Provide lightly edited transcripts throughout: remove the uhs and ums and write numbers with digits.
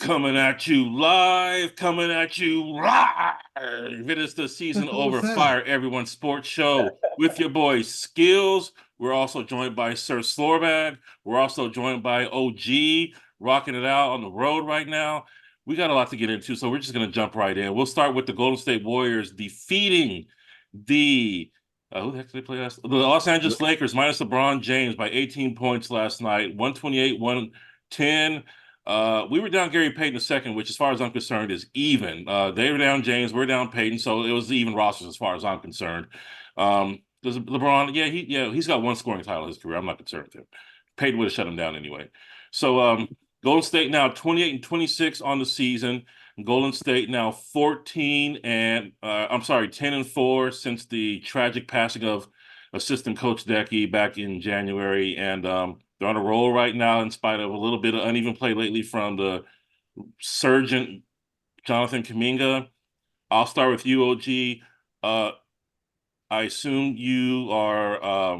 Coming at you live, coming at you live. It is the The Season hell was Over that? Fire Everyone Sports Show with your boy Skillz. We're also joined by Sir Slorebag. We're also joined by OG, rocking it out on the road right now. We got a lot to get into, so we're just going to jump right in. We'll start with the Golden State Warriors defeating the who the heck did they play last? The Los Angeles Lakers minus LeBron James by 18 points last night, 128, 110. We were down Gary Payton II, which, as far as I'm concerned, is even. They were down James, we're down Payton, so it was even rosters as far as I'm concerned. Does LeBron? He's got one scoring title in his career. I'm not concerned with him. Payton would have shut him down anyway. So Golden State now 28 and 26 on the season. Golden State now 10 and 4 since the tragic passing of assistant coach Decky back in January, and they're on a roll right now in spite of a little bit of uneven play lately from the surgent Jonathan Kuminga. I'll start with you, OG. I assume you are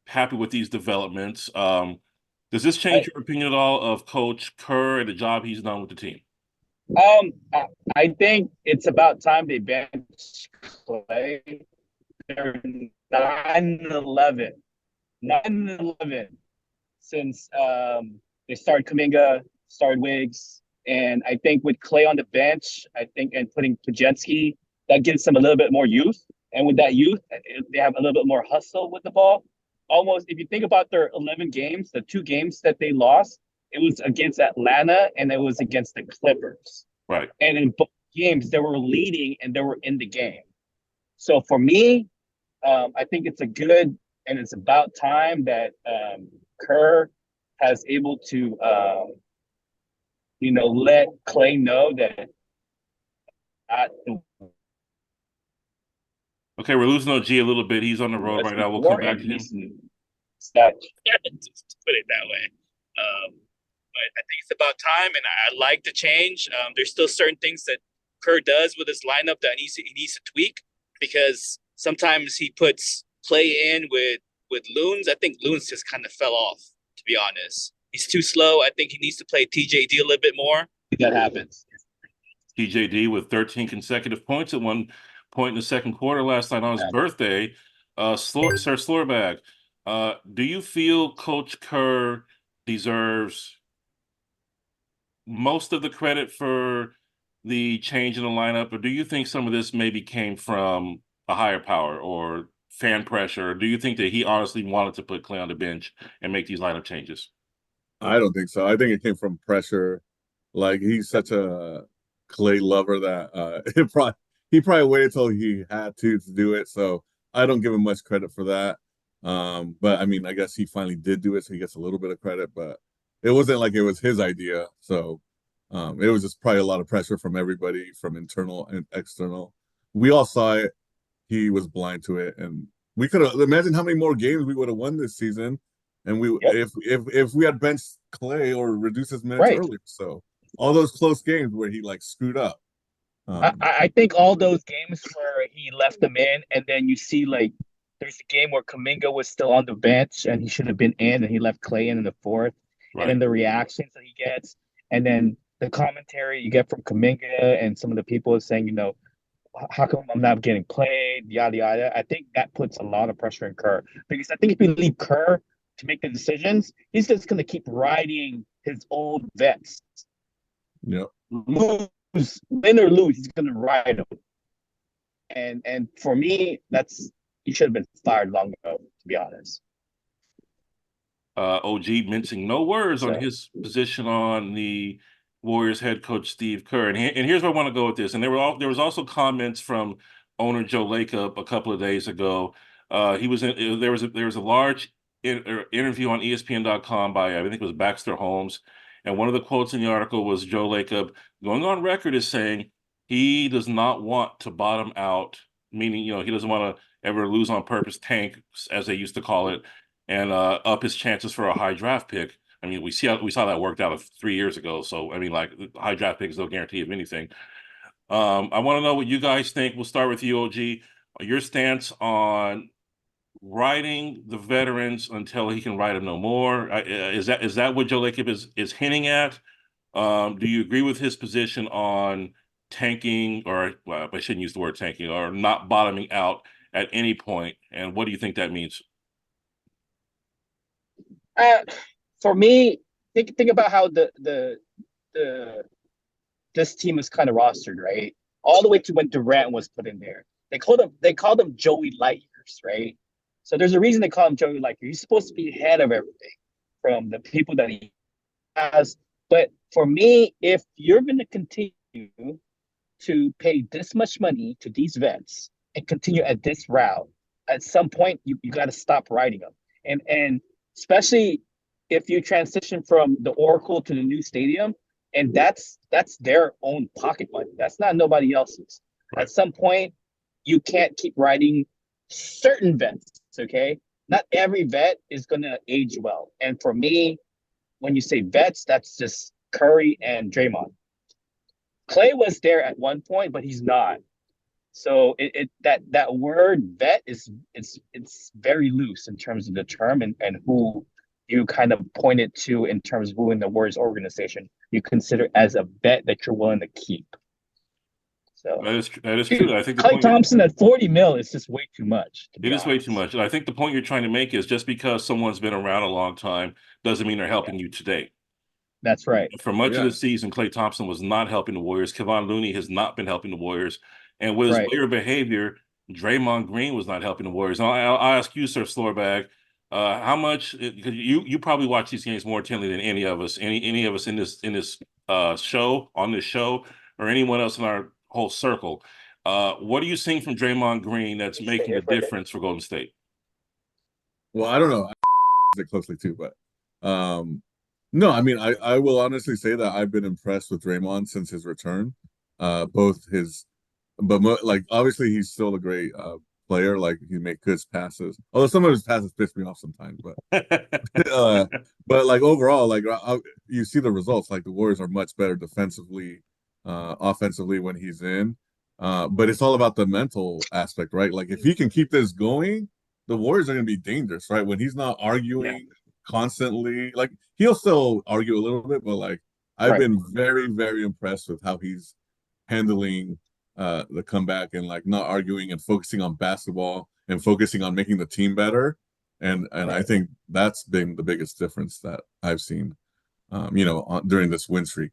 happy with these developments. Does this change your opinion at all of Coach Kerr and the job he's done with the team? I think it's about time they bench Clay. They're 9-11. 9-11 since they started Kuminga, started Wiggs. And I think with Clay on the bench, and putting Pajetsky, that gives them a little bit more youth. And with that youth, they have a little bit more hustle with the ball. Almost, if you think about their 11 games, the 2 games that they lost, it was against Atlanta and it was against the Clippers. Right. And in both games, they were leading and they were in the game. So for me, I think it's and it's about time that Kerr has able to, let Clay know that. Okay, we're losing OG a little bit. He's on the road right now. We'll come back to him. Just put it that way. But I think it's about time, and I like the change. There's still certain things that Kerr does with his lineup that he needs to tweak, because sometimes he puts Clay in with Loons. I think Loons just kind of fell off, to be honest. He's too slow. I think he needs to play TJD a little bit more. That happens. TJD with 13 consecutive points at one point in the second quarter last night on his birthday. Sir Slorebag, do you feel Coach Kerr deserves most of the credit for the change in the lineup, or do you think some of this maybe came from a higher power or fan pressure? Or do you think that he honestly wanted to put Clay on the bench and make these lineup changes? I don't think so. I think it came from pressure. Like, he's such a Clay lover that he probably waited till he had to do it. So I don't give him much credit for that. But I mean, I guess he finally did do it, so he gets a little bit of credit. But it wasn't like it was his idea. So it was just probably a lot of pressure from everybody, from internal and external. We all saw it. He was blind to it, and we could have imagine how many more games we would have won this season, and if we had benched Clay or reduced his minutes earlier. So all those close games where he like screwed up. I think all those games where he left them in, and then you see like there's a game where Kuminga was still on the bench and he should have been in, and he left Clay in the fourth, and then the reactions that he gets, and then the commentary you get from Kuminga and some of the people saying, how come I'm not getting played, yada yada. I think that puts a lot of pressure on Kerr, because I think if you leave Kerr to make the decisions, he's just going to keep riding his old vets. Yeah. Win or lose, he's going to ride them. And for me, he should have been fired long ago, to be honest. OG mincing no words on his position on the Warriors head coach Steve Kerr, and here's where I want to go with this. And there was also comments from owner Joe Lacob a couple of days ago. There was a large interview on ESPN.com by I think it was Baxter Holmes, and one of the quotes in the article was Joe Lacob going on record as saying he does not want to bottom out, meaning he doesn't want to ever lose on purpose, tank as they used to call it, and up his chances for a high draft pick. I mean, we saw that worked out 3 years ago. So, I mean, like, high draft picks no guarantee of anything. I want to know what you guys think. We'll start with you, OG. Your stance on riding the veterans until he can ride them no more. Is that what Joe Lacob is hinting at? Do you agree with his position on tanking, or well, I shouldn't use the word tanking, or not bottoming out at any point? And what do you think that means? Uh, for me, think about how the this team is kind of rostered, right? All the way to when Durant was put in there. They called him Joey Light years, right? So there's a reason they call him Joey Light. He's supposed to be ahead of everything from the people that he has. But for me, if you're going to continue to pay this much money to these vets and continue at this route, at some point you got to stop riding them. And especially if you transition from the Oracle to the new stadium, and that's their own pocket money. That's not nobody else's. Right. At some point, you can't keep riding certain vets. Okay, not every vet is gonna age well. And for me, when you say vets, that's just Curry and Draymond. Clay was there at one point, but he's not. So that word vet is it's very loose in terms of the term and who you kind of pointed to in terms of who in the Warriors organization you consider as a vet that you're willing to keep. So that is true. I think the Klay point Thompson at 40 mil is just way too much. it is way too much. And I think the point you're trying to make is just because someone's been around a long time doesn't mean they're helping you today. That's right. For much of the season, Klay Thompson was not helping the Warriors. Kevon Looney has not been helping the Warriors. And with his player behavior, Draymond Green was not helping the Warriors. I'll ask you, Sir Slorebag, how much? Because you probably watch these games more intently than any of us. Any of us in this show, on this show, or anyone else in our whole circle. What are you seeing from Draymond Green that's making a difference for Golden State? Well, I don't know. I it closely too, but no, I mean, I will honestly say that I've been impressed with Draymond since his return. Both his, but like obviously he's still a great player. Like he make good passes. Although some of his passes piss me off sometimes, but like overall, like you see the results. Like the Warriors are much better defensively, offensively when he's in. But it's all about the mental aspect, right? Like if he can keep this going, the Warriors are going to be dangerous, right? When he's not arguing constantly, like he'll still argue a little bit, but like I've been very, very impressed with how he's handling the comeback and like not arguing and focusing on basketball and focusing on making the team better. And I think that's been the biggest difference that I've seen, during this win streak.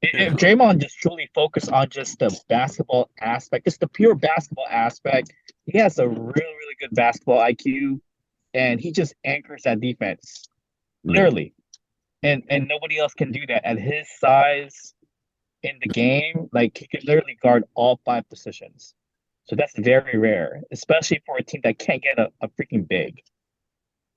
If Draymond just truly focused on just the basketball aspect, just the pure basketball aspect, he has a really, really good basketball IQ, and he just anchors that defense, literally. And nobody else can do that at his size in the game. Like he can literally guard all 5 positions. So that's very rare, especially for a team that can't get a freaking big.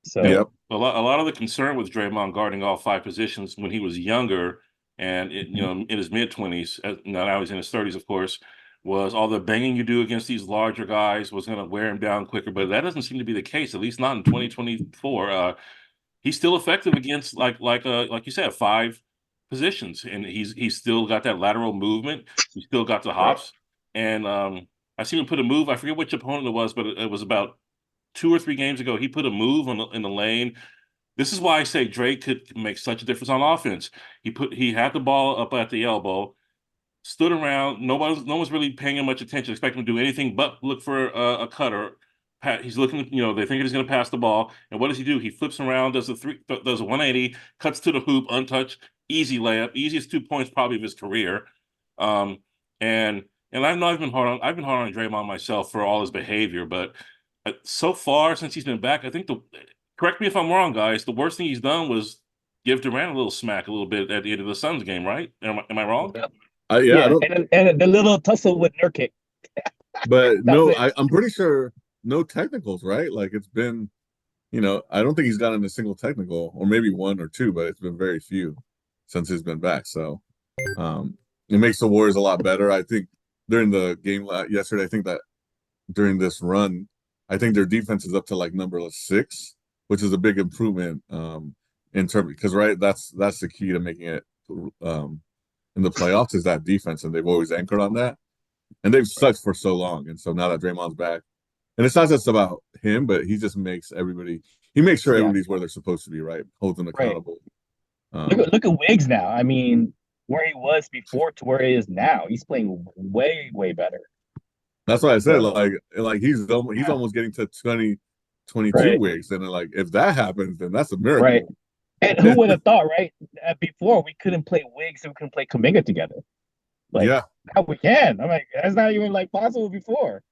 So a lot of the concern with Draymond guarding all 5 positions when he was younger and in his mid-20s, now he's in his 30s, of course, was all the banging you do against these larger guys was going to wear him down quicker. But that doesn't seem to be the case, at least not in 2024. He's still effective against like you said, 5 positions, and he's still got that lateral movement. He's still got the hops, and I seen him put a move. I forget which opponent it was, but it was about 2 or 3 games ago. He put a move in the lane. This is why I say Drake could make such a difference on offense. He had the ball up at the elbow, stood around. No one's really paying him much attention, expecting him to do anything but look for a cutter. He's looking, they think he's going to pass the ball. And what does he do? He flips around, does a 180, cuts to the hoop, untouched, easy layup, easiest 2 points probably of his career. And I know I've been hard on Draymond myself for all his behavior, but so far since he's been back, I think correct me if I'm wrong, guys, the worst thing he's done was give Durant a little smack a little bit at the end of the Suns game, right? Am I wrong? Yeah, and the little tussle with Nurkic. But no, I'm pretty sure no technicals, right? Like it's been, I don't think he's gotten a single technical, or maybe 1 or 2, but it's been very few since he's been back. So it makes the Warriors a lot better. I think during the game yesterday, I think that during this run, I think their defense is up to like number 6, which is a big improvement in terms, because that's the key to making it in the playoffs is that defense, and they've always anchored on that, and they've sucked for so long. And so now that Draymond's back, and it's not just about him, but he just makes everybody. He makes sure everybody's where they're supposed to be, right? Holds them accountable. Look at Wiggs now. I mean, where he was before to where he is now. He's playing way, way better. That's why I said So, like he's almost getting to 2022 right, wigs, and like if that happens, then that's a right. miracle. And who would have thought, right? Before we couldn't play Wigs and we couldn't play Kaminga together. Like Yeah, now we can. I'm like, that's not even like possible before.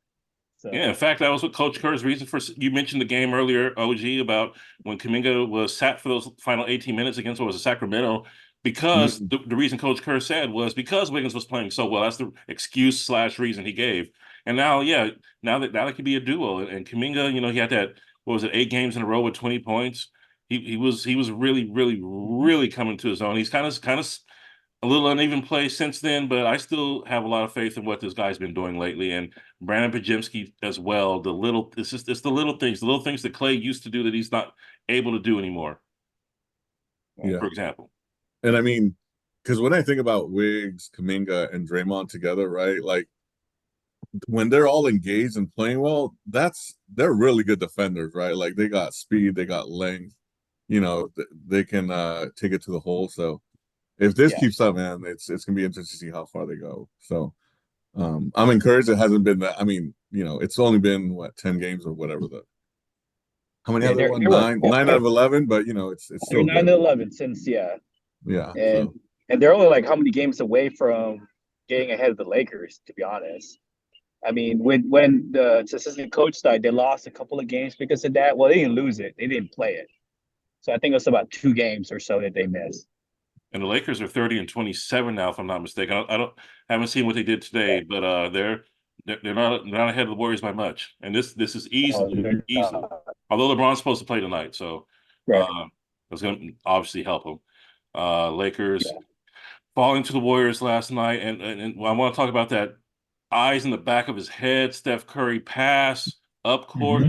Yeah, in So fact, that was what Coach Kerr's reason for. You mentioned the game earlier, OG, about when Kaminga was sat for those final 18 minutes against what was it, Sacramento, because Mhm. the reason Coach Kerr said was because Wiggins was playing so well. That's the excuse slash reason he gave. And now, yeah, now that could be a duo. And Kaminga, he had that, what was it, 8 games in a row with 20 points. He was really, really, really coming to his own. He's kind of a little uneven play since then, but I still have a lot of faith in what this guy's been doing lately, and Brandon Pajemski as well. It's the little things that Clay used to do that he's not able to do anymore. Yeah. For example, And I mean, because when I think about Wiggs, Kaminga, and Draymond together, right? Like when they're all engaged and playing well, they're really good defenders, right? Like they got speed, they got length, they can take it to the hole. So if this yeah, keeps up, man, it's gonna be interesting to see how far they go. So I'm encouraged. It hasn't been that. I mean, it's only been what 10 games or whatever. How many yeah. have they won? They're what Nine out of 11. But it's they're still 9 to good. 11 since Yeah. and So and they're only like how many games away from getting ahead of the Lakers, to be honest. I mean, when the assistant coach died, they lost a couple of games because of that. Well, they didn't lose it; they didn't play it. So I think it was about 2 games or so that they missed. and the Lakers are 30-27 now, if I'm not mistaken. I haven't seen what they did today, but they're not ahead of the Warriors by much. And this is Oh, easily. Although LeBron's supposed to play tonight, so right. that's going to obviously help them. Lakers Yeah. falling to the Warriors last night, and I want to talk about that eyes in the back of his head. Steph Curry pass up court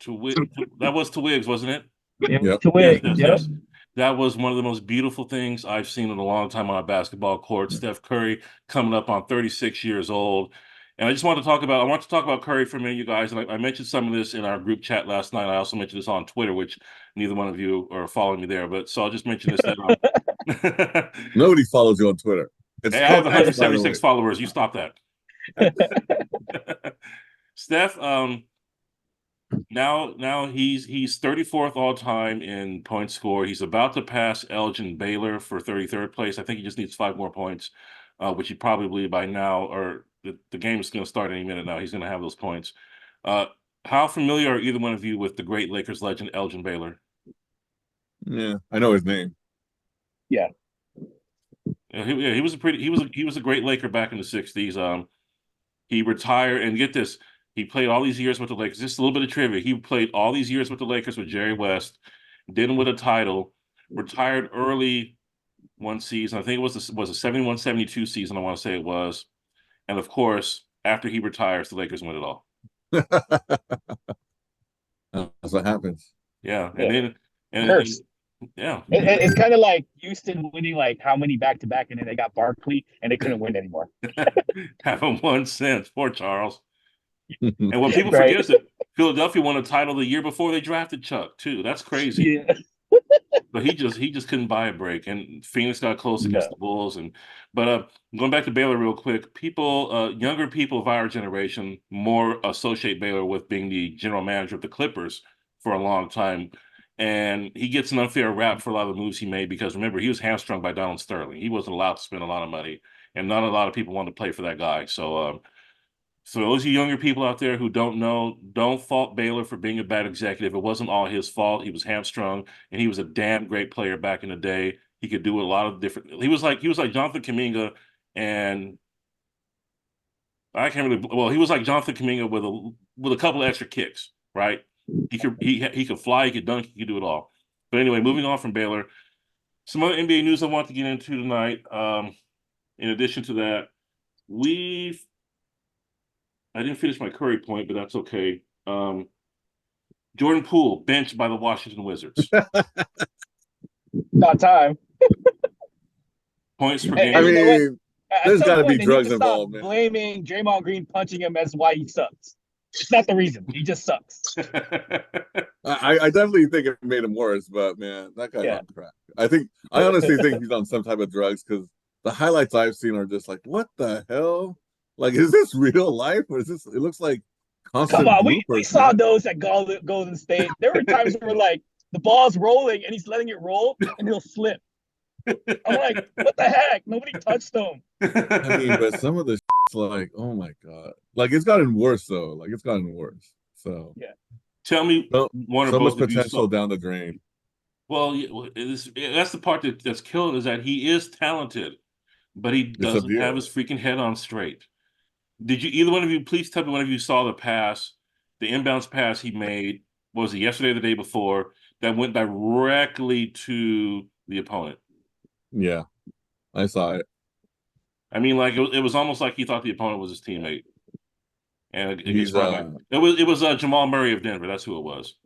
Mm-hmm. that was to Wiggs, wasn't it? It was yep. to Yes, Wiggins. yes, Yep. yes. That was one of the most beautiful things I've seen in a long time on a basketball court. Steph Curry coming up on 36 years old. And I want to talk about Curry for a minute, you guys. And I mentioned some of this in our group chat last night. I also mentioned this on Twitter, which neither one of you are following me there. But so I'll just mention this that Nobody follows you on Twitter. It's hey, I have called X, by the 176 way. followers. You stop that. Steph, now he's 34th all time in points score. He's about to pass Elgin Baylor for 33rd place. I think he just needs 5 more points, which he probably by now, or the game is going to start any minute now. He's going to have those points. How familiar are either one of you with the great Lakers legend Elgin Baylor? Yeah, I know his name. Yeah. He was a great Laker back in the '60s. He retired, and get this, he played all these years with the Lakers. Just a little bit of trivia. He played all these years with the Lakers with Jerry West, didn't win a title, retired early one season. I think it was a 71-72 season, I want to say it was. And of course, after he retires, the Lakers win it all. That's what happens. Yeah. And Yeah. then and Curse. yeah. It's kind of like Houston winning like how many back to back, and then they got Barkley and they couldn't win anymore. Haven't won since. Poor Charles. And what people Right. forget is that Philadelphia won a title the year before they drafted Chuck, too. That's crazy. Yeah. But he just couldn't buy a break, and Phoenix got close against the No. Bulls. But going back to Baylor real quick, younger people of our generation more associate Baylor with being the general manager of the Clippers for a long time, and he gets an unfair rap for a lot of the moves he made because remember he was hamstrung by Donald Sterling. He wasn't allowed to spend a lot of money, and not a lot of people wanted to play for that guy. So those of you younger people out there who don't know, don't fault Baylor for being a bad executive. It wasn't all his fault. He was hamstrung, and he was a damn great player back in the day. He could do a lot of different. He was like Jonathan Kuminga, and I can't really. Well, he was like Jonathan Kuminga with a couple of extra kicks, right? He could fly, he could dunk, he could do it all. But anyway, moving on from Baylor, some other NBA news I want to get into tonight. In addition to that, we I didn't finish my Curry point, but that's okay. Jordan Poole benched by the Washington Wizards. About time. Points per And, I and game. you know what? mean, At there's some got to be point, they need drugs to stop involved, man. blaming Draymond Green punching him as why he sucks. It's not the reason. He just sucks. I definitely think it made him worse, but man, that guy's Yeah. on crack. I honestly think he's on some type of drugs because the highlights I've seen are just like, what the hell? Like, is this real life or is this? It looks like Come constant on, we bloopers, saw man. those at Golden State. There were times where like the ball's rolling and he's letting it roll and he'll slip. I'm like, what the heck? Nobody touched him. I mean, but some of the like, oh my god, like it's gotten worse though. Like it's gotten worse. So Yeah. Tell me, so, one or so much both of you saw. potential down the drain. Well, that's the part that's killing is that he is talented, but he It's doesn't have his obvious. freaking head on straight. Did you either one of you please tell me one of you saw the pass, the inbounds pass he made, was it yesterday or the day before, that went directly to the opponent? Yeah, I saw it. I mean, like it was almost like he thought the opponent was his teammate. And against He's right, it was Jamal Murray of Denver. That's who it was.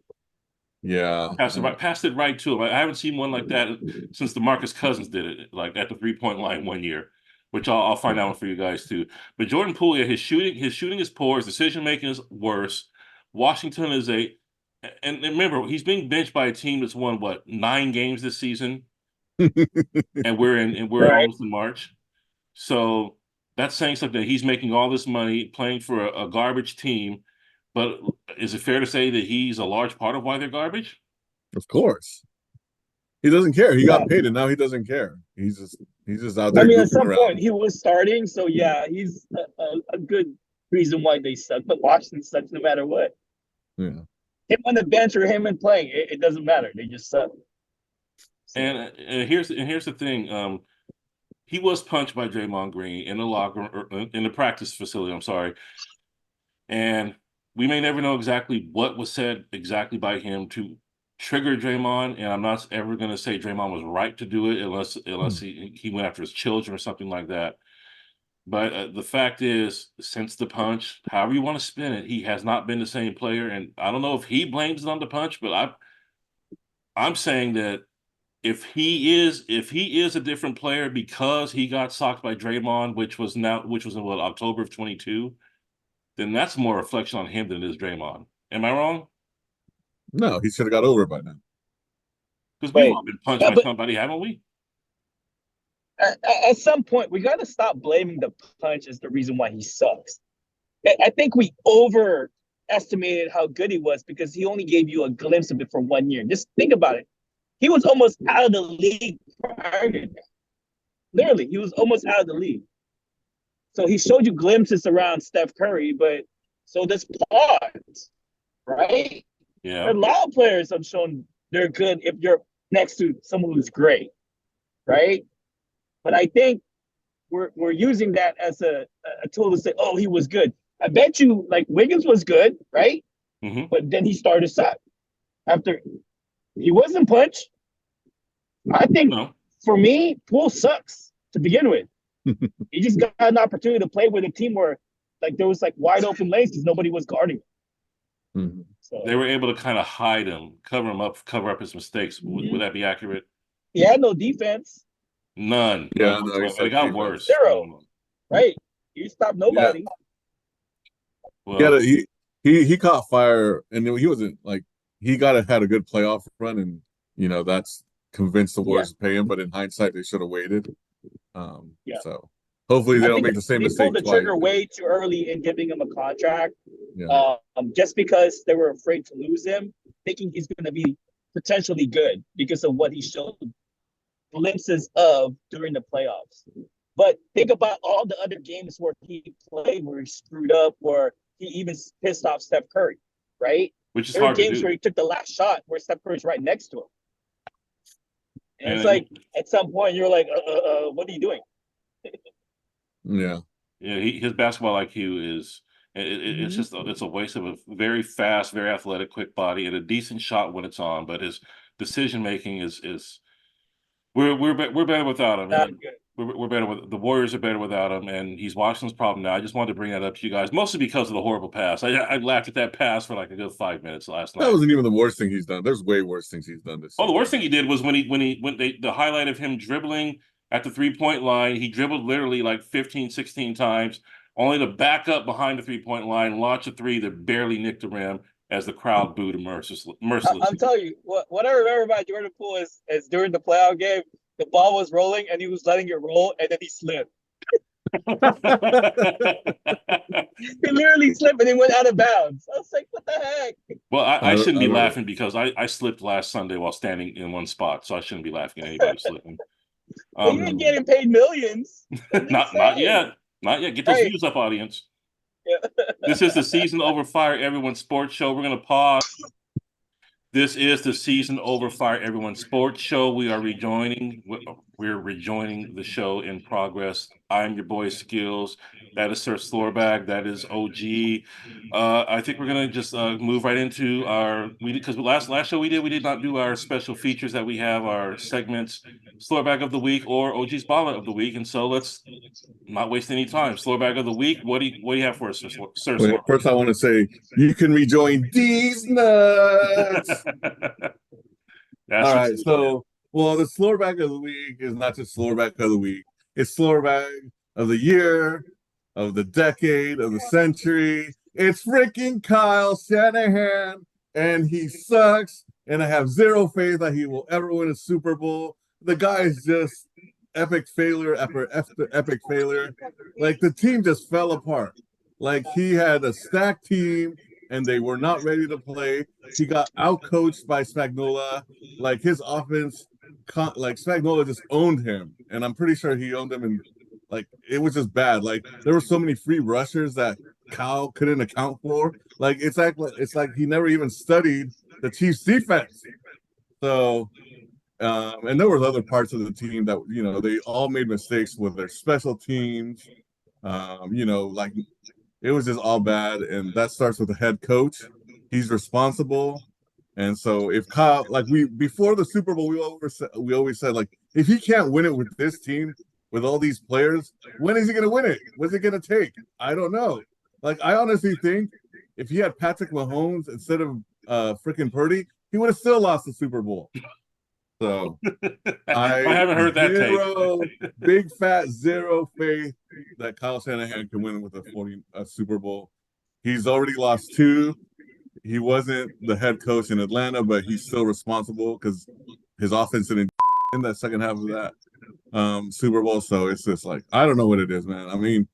yeah. Passed it right to him. I haven't seen one like that since DeMarcus Cousins did it, like at the 3-point line one year, which I'll find out for you guys too. But Jordan Poole, yeah, his shooting is poor, his decision making is worse. Washington is and remember he's being benched by a team that's won what 9 games this season, and we're Right. almost in March. So that's saying something. He's making all this money playing for a garbage team, but is it fair to say that he's a large part of why they're garbage? Of course. He doesn't care. He Yeah. got paid and now he doesn't care. He's just out I there mean, at goofing some point around. he was starting, so yeah, he's a good reason why they suck. But Washington sucks no matter what. Yeah. Him on the bench or him in playing, it doesn't matter. They just suck. So, And here's the thing. He was punched by Draymond Green in the locker room, in the practice facility. I'm sorry, and we may never know exactly what was said exactly by him to trigger Draymond. And I'm not ever going to say Draymond was right to do it unless he went after his children or something like that. But the fact is, since the punch, however you want to spin it, he has not been the same player. And I don't know if he blames it on the punch, but I'm saying that if he is a different player because he got socked by Draymond, which was in what, October of 22, then that's more reflection on him than it is Draymond. Am I wrong? No, he should have got over it by now. Because we've but all been punched yeah, by but somebody, haven't we? at some point we got to stop blaming the punch as the reason why he sucks. I think we overestimated how good he was because he only gave you a glimpse of it for 1 year. Just think about it. He was almost out of the league prior to that. Literally, he was almost out of the league. So he showed you glimpses around Steph Curry, but so does Pause, right? Yeah. A lot of players have shown they're good if you're next to someone who's great, right? But I think we're using that as a tool to say, oh, he was good. I bet you like Wiggins was good, right? Mm-hmm. But then he started to suck after he wasn't punched. I think No. for me, Poole sucks to begin with. He just got an opportunity to play with a team where like there was like wide open lanes because nobody was guarding him. Mhm. So They were able to kind of hide him, cover up his mistakes. Would that be accurate? he had no defense. None Yeah, no, he whatsoever. And it sucks got defense. worse. Zero. Right? He stopped Yeah, nobody. yeah. Well, He caught fire, and he wasn't like he had a good playoff run, and that's convinced the Yeah. Warriors to pay him. But in hindsight, they should have waited. Yeah. So hopefully they I don't think make the same they pulled mistake the twice. trigger way too early in giving him a contract. Yeah. Just because they were afraid to lose him, thinking he's going to be potentially good because of what he showed glimpses of during the playoffs. But think about all the other games where he played where he screwed up, or he even pissed off Steph Curry, right? which is There were hard to games do. where he took the last shot where Steph Curry's right next to him. And it's And like, at some point, you're like, what are you doing? Yeah. yeah, his basketball IQ is it's just it's a waste of a very fast, very athletic, quick body and a decent shot when it's on. But his decision making is we're better without him. Not And good. we're better with the Warriors are better without him, and he's Washington's problem now. I just wanted to bring that up to you guys, mostly because of the horrible pass. I laughed at that pass for like a good 5 minutes last That night. wasn't even the worst thing he's done. There's way worse things he's done this Oh, the season. worst thing he did was when the highlight of him dribbling at the 3-point line. He dribbled literally like 15, 16 times, only to back up behind the 3-point line, launch a three that barely nicked the rim as the crowd booed him mercilessly. I'm telling you, what I remember about Jordan Poole is during the playoff game, the ball was rolling and he was letting it roll, and then he slipped. He literally slipped and he went out of bounds. I was like, what the heck? Well, I shouldn't be don't- laughing because I slipped last Sunday while standing in one spot, so I shouldn't be laughing at anybody slipping. Well, you ain't getting paid millions. Not yet. Not yet. Get those Right. views up, audience. Yeah. This is the Season Over Fire Everyone Sports Show. We're going to pause. This is the Season Over Fire Everyone Sports Show. We're rejoining the show in progress. I'm your boy Skillz. That is Sir Slorebag. That is OG. I think we're gonna just move right into because last show we did not do our special features that we have, our segments, Slorebag of the Week or OG's Baller of the Week, and so let's not waste any time. Slorebag of the Week. What do you have for us, Sir Slorebag? First, I want to say you can rejoin these nuts. All right, so the Slorebag of the Week is not just Slorebag of the Week; it's Slorebag of the year, of the decade, of the century. It's freaking Kyle Shanahan, and he sucks. And I have zero faith that he will ever win a Super Bowl. The guy is just epic failure after epic failure. Like the team just fell apart. Like he had a stacked team and they were not ready to play. He got outcoached by Spagnuolo. Like his offense, like Spagnuolo just owned him, and I'm pretty sure he owned him. And like it was just bad. Like there were so many free rushers that Kyle couldn't account for. Like it's like he never even studied the Chiefs defense. So and there was other parts of the team that they all made mistakes with their special teams. Like it was just all bad, and that starts with the head coach. He's responsible, and so if Kyle, like before the Super Bowl, we always said like if he can't win it with this team, with all these players, when is he going to win it? What's it going to take? I don't know. Like I honestly think if he had Patrick Mahomes instead of freaking Purdy, he would have still lost the Super Bowl. So I haven't heard that take. Big fat zero faith that Kyle Shanahan can win with a Super Bowl. He's already lost 2. He wasn't the head coach in Atlanta, but he's still responsible because his offense didn't in that second half of that Super Bowl. So it's just like I don't know what it is, man. I mean,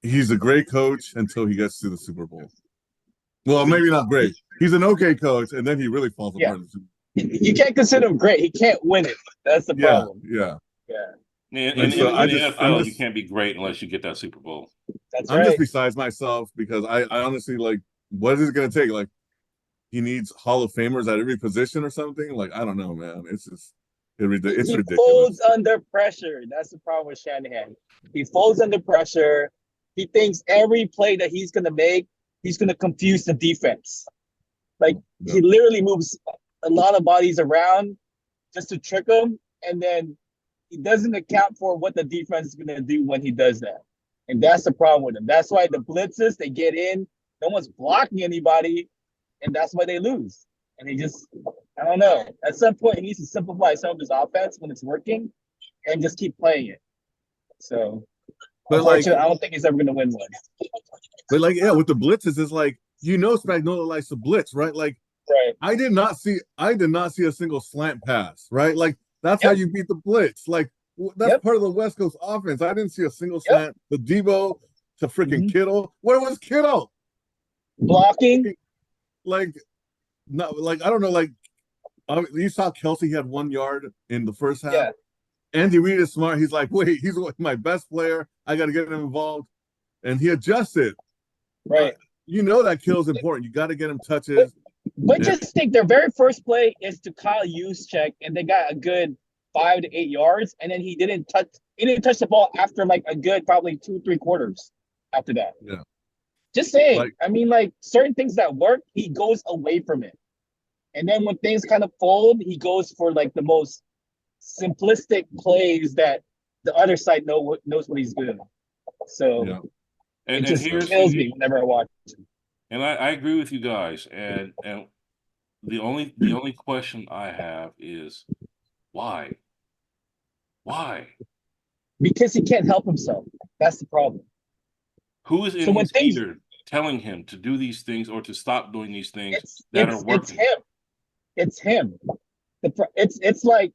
he's a great coach until he gets to the Super Bowl. Well, maybe not great. He's an okay coach, and then he really falls apart in the Super Bowl. You can't consider him great. He can't win it. That's the problem. Yeah. In the NFL, you can't be great unless you get that Super Bowl. I'm just besides myself because I honestly like what is it going to take? Like he needs Hall of Famers at every position or something. Like I don't know, man. It's ridiculous. He folds under pressure. That's the problem with Shanahan. He folds under pressure. He thinks every play that he's going to make, he's going to confuse the defense. Like he literally moves a lot of bodies around just to trick them, and then he doesn't account for what the defense is going to do when he does that. And that's the problem with him. That's why the blitzes, they get in, no one's blocking anybody, and that's why they lose. And he just, I don't know. At some point, he needs to simplify some of his offense when it's working and just keep playing it. So, but I don't think he's ever going to win one. But with the blitzes, it's like, Spagnuolo likes to blitz, right? Like, right. I did not see a single slant pass, right? Like that's how you beat the blitz. Like that's part of the West Coast offense. I didn't see a single slant. The Debo to freaking Kittle. Where was Kittle? Blocking. Like, not like I don't know. Like you saw Kelsey had 1 yard in the first half. Yeah. Andy Reid is smart. He's like, wait, he's my best player. I got to get him involved, and he adjusted. Right. That Kittle's important. You got to get him touches. But just think their very first play is to Kyle Juszczyk, and they got a good 5 to 8 yards, and then he didn't touch the ball after like a good probably 2-3 quarters after that. Yeah. Just saying. I mean, like certain things that work, he goes away from it. And then when things kind of fold, he goes for like the most simplistic plays that the other side knows what he's doing. So it just kills me whenever I watch him. And I agree with you guys. And the only question I have is why? Why? Because he can't help himself. That's the problem. Who is in his ear telling him to do these things or to stop doing these things that are working? It's him. It's him. It's like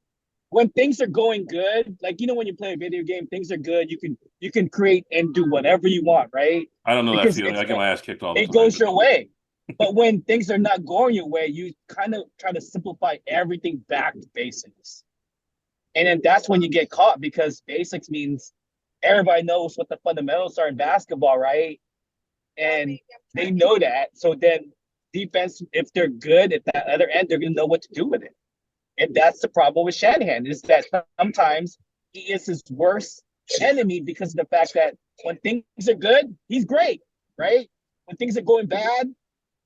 when things are going good, like when you play a video game, things are good. You can create and do whatever you want, right? I don't know that Because feeling. I get my ass kicked all the it time. goes your way. But when things are not going your way, you kind of try to simplify everything back to basics. And then that's when you get caught, because basics means everybody knows what the fundamentals are in basketball, right? And they know that. So then defense, if they're good at that other end, they're going to know what to do with it. And that's the problem with Shanahan, is that sometimes he is his worst enemy because of the fact that when things are good, he's great, right? When things are going bad,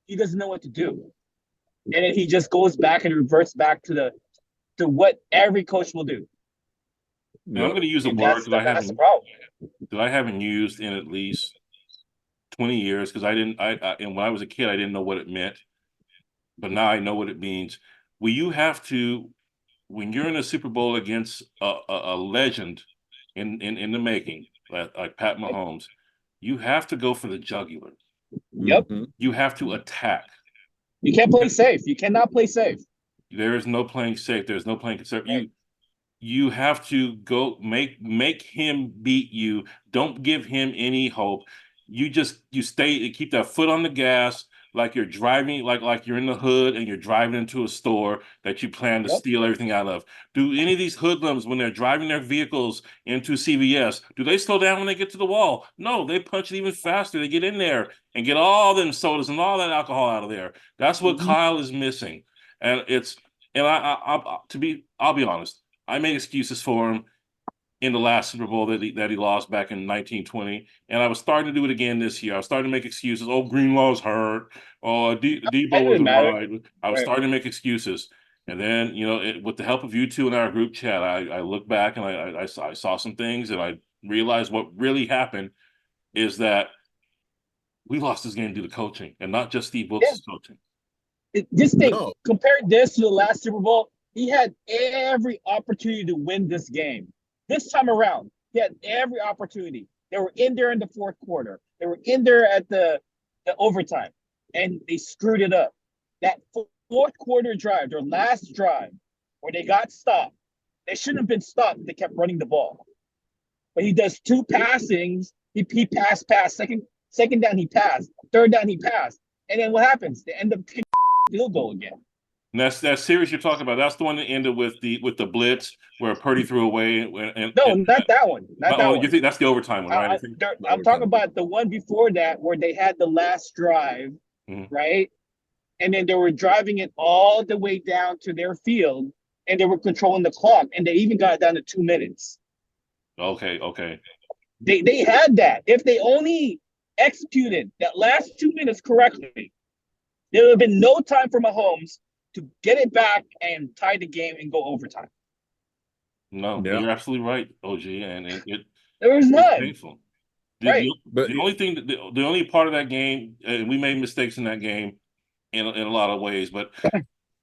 he doesn't know what to do. And then he just goes back and reverts back to what every coach will do. And I'm going to use a And word that's the problem. that I haven't used in at least 20 years, because and when I was a kid, I didn't know what it meant. But now I know what it means. When you're in a Super Bowl against a legend in the making, like Pat Mahomes, you have to go for the jugular. Yep. You have to attack. You can't play safe. You cannot play safe. There is no playing safe. There's no playing conservative. Right. You have to go make him beat you. Don't give him any hope. You keep that foot on the gas, like you're driving, like you're in the hood and you're driving into a store that you plan to steal everything out of. Do any of these hoodlums, when they're driving their vehicles into CVS, do they slow down when they get to the wall? No, they punch it even faster. They get in there and get all them sodas and all that alcohol out of there. That's what Kyle is missing. And I'll be honest, I made excuses for him in the last Super Bowl that he lost back in 1920, and I was starting to do it again this year. I was starting to make excuses. Oh, Greenlaw's hurt. Oh, Debo wasn't right. I was starting to make excuses, and then with the help of you two in our group chat, I looked back and I saw some things, and I realized what really happened is that we lost this game due to coaching, and not just Steve Wilkes' coaching. Just think, compare this to the last Super Bowl. He had every opportunity to win this game. This time around, he had every opportunity. They were in there in the fourth quarter. They were in there at the overtime, and they screwed it up. That fourth quarter drive, their last drive, where they got stopped, they shouldn't have been stopped. They kept running the ball. But he does two passings. He passed. Second down, he passed. Third down, he passed. And then what happens? They end up kicking field goal again. And that's that series you're talking about. That's the one that ended with the blitz where Purdy threw away. Not that one. Not that one. You think that's the overtime one, right? I'm talking about the one before that where they had the last drive, right? And then they were driving it all the way down to their field, and they were controlling the clock, and they even got it down to 2 minutes. Okay. They had that. If they only executed that last 2 minutes correctly, there would have been no time for Mahomes to get it back and tie the game and go overtime. No, you're absolutely right, OG, and there was none. Painful. The only part of that game, and we made mistakes in that game in a lot of ways, but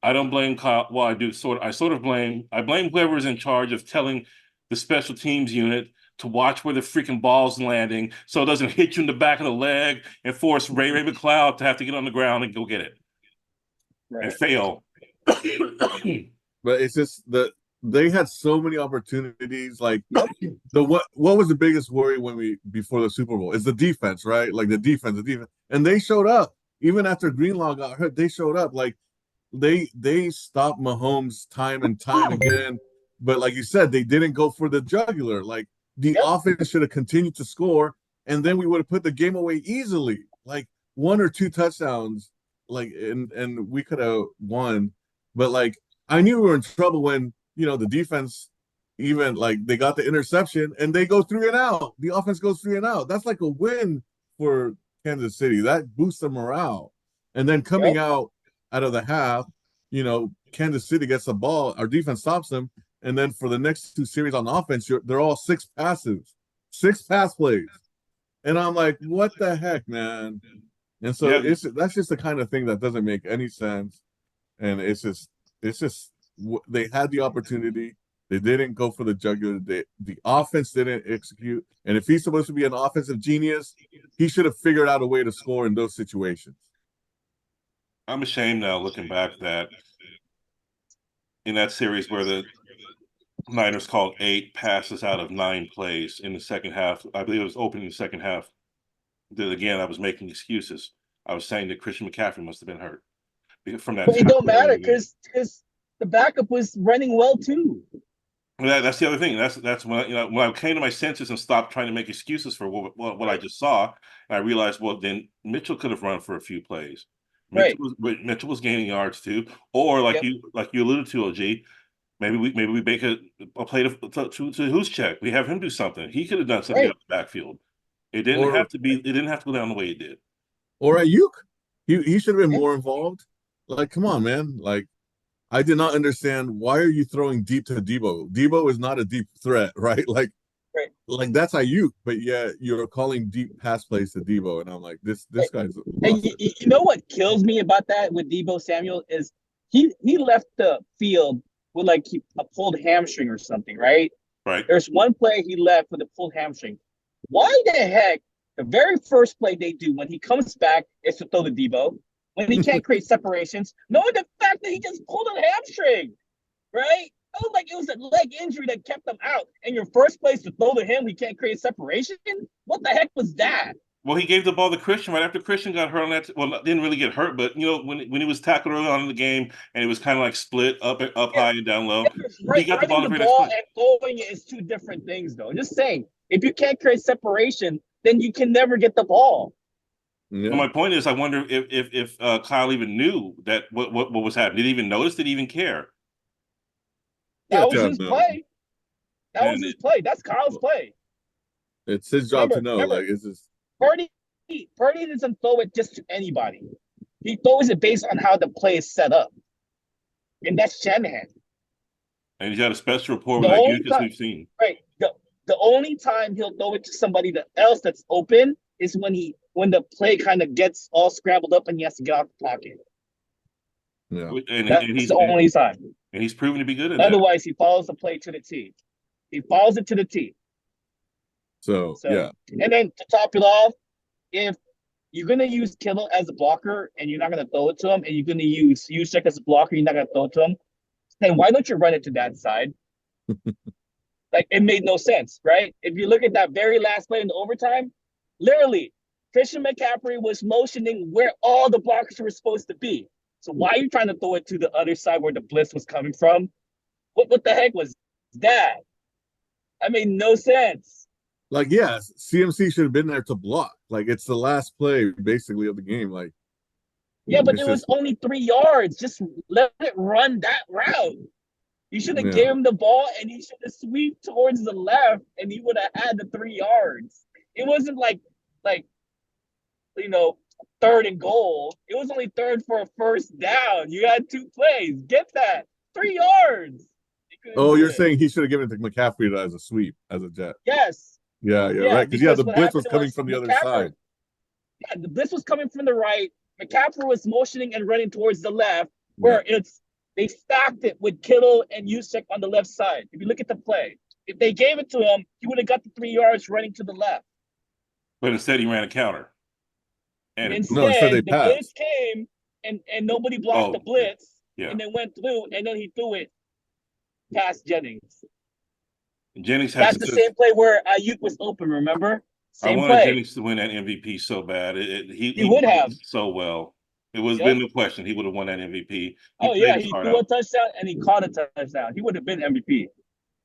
I don't blame Kyle. Well, I do I blame whoever's in charge of telling the special teams unit to watch where the freaking ball's landing so it doesn't hit you in the back of the leg and force Ray McCloud to have to get on the ground and go get it. And fail. But it's just they had so many opportunities. Like what was the biggest worry before the Super Bowl? Is the defense, right? Like the defense, and they showed up even after Greenlaw got hurt. They showed up. Like they stopped Mahomes time and time again. But like you said, they didn't go for the jugular. Like the offense should have continued to score, and then we would have put the game away easily. Like 1 or 2 touchdowns. Like and we could have won, but like I knew we were in trouble when the defense even like they got the interception and they go 3 and out. The offense goes 3 and out. That's like a win for Kansas City. That boosts the morale. And then coming out of the half, Kansas City gets the ball. Our defense stops them, and then for the next 2 series on offense, they're all 6 passes, 6 pass plays, and I'm like, what the heck, man. And so that's just the kind of thing that doesn't make any sense. And it's just they had the opportunity. They didn't go for the jugular. The offense didn't execute. And if he's supposed to be an offensive genius, he should have figured out a way to score in those situations. I'm ashamed now looking back that in that series where Niners called 8 passes out of 9 plays in the second half. I believe it was opening the second half. Then again, I was making excuses. I was saying that Christian McCaffrey must have been hurt from that But it don't tackle early in matter the game. because the backup was running well too. That's the other thing. That's when when I came to my senses and stopped trying to make excuses for what I just saw, and I realized, well, then Mitchell could have run for a few plays. Right. Mitchell was gaining yards too, or like Yep. you alluded to, OG. Maybe we make a play to who's check. We have him do something. He could have done something Right. out of the backfield. It didn't Or have to be. It didn't have to go down the way it did. Ayuk. He should have been Yeah. more involved. Like, come on, man. Like, I did not understand why are you throwing deep to Debo? Debo is not a deep threat, right? Right. Like that's Ayuk, but yeah, you're calling deep pass plays to Debo, and I'm like, this Right. guy's And lost it. you know what kills me about that with Debo Samuel is he left the field with like a pulled hamstring or something, right? Right. There's one play he left with a pulled hamstring. Why the heck the very first play they do when he comes back is to throw the Debo when he can't create separations, knowing the fact that he just pulled a hamstring, right? I was like, it was a leg injury that kept him out. And your first place to throw to him, he can't create separation. What the heck was that? Well, he gave the ball to Christian right after Christian got hurt on that. Well, didn't really get hurt, but when he was tackled early on in the game and it was kind of like split up Yeah, high and down low, he got the ball running in the the very next ball play. and throwing it is two different things, though. Just saying, if you can't create separation, then you can never get the ball. Yeah, But my point is, I wonder if Kyle even knew that what was happening. Did he even notice? Did he even care? yeah, That was to his know. play. That was And his play. That's Kyle's play. It's his job to know. Remember, Like, it's just Purdy doesn't throw it just to anybody. He throws it based on how the play is set up, and that's Shanahan. he's got a special rapport The with only Ayuk as time, we've seen. right? The only time he'll throw it to somebody else that's open is when the play kind of gets all scrambled up and he has to get out the pocket. yeah. That's the only time. And he's proven to be good at that. Otherwise, he follows the play to the T. He follows it to the T. So yeah, And then to top it off, if you're gonna use Kittle as a blocker and you're not gonna throw it to him, and you're gonna use Juszczyk as a blocker, you're not gonna throw it to him, then why don't you run it to that side? Like it made no sense, right? If you look at that very last play in the overtime, literally, Christian McCaffrey was motioning where all the blockers were supposed to be. So why are you trying to throw it to the other side where the blitz was coming from? What the heck was that? I made no sense. like yeah, CMC should have been there to block. Like it's the last play basically of the game. Like Yeah, but it's it was just only 3 yards. Just let it run that route. You should have yeah. gave him the ball and he should have swept towards the left and he would have had the 3 yards. It wasn't like you know, third and goal. It was only third for a first down. You had 2 plays. Get that. 3 yards. Oh, you're saying he should have given it to McCaffrey as a sweep, as a jet. Yes. Yeah, Yeah, right. Because yeah, the what blitz was happened coming from the other McCaffrey- side. Yeah, the blitz was coming from the right. McCaffrey was motioning and running towards the left, where they stacked it with Kittle and Juszczyk on the left side. If you look at the play, if they gave it to him, he would have got the 3 yards running to the left. But instead, he ran a counter. And Instead, they the passed. blitz came and nobody blocked the blitz, yeah. and then went through, and then he threw it past Jennings. Jennings had That's the same play where Ayuk was open. Remember? I Same wanted play. Jennings to win that MVP so bad. He would have so well. It was been no question he would have won that MVP. He threw a touchdown and he caught a touchdown. He would have been MVP.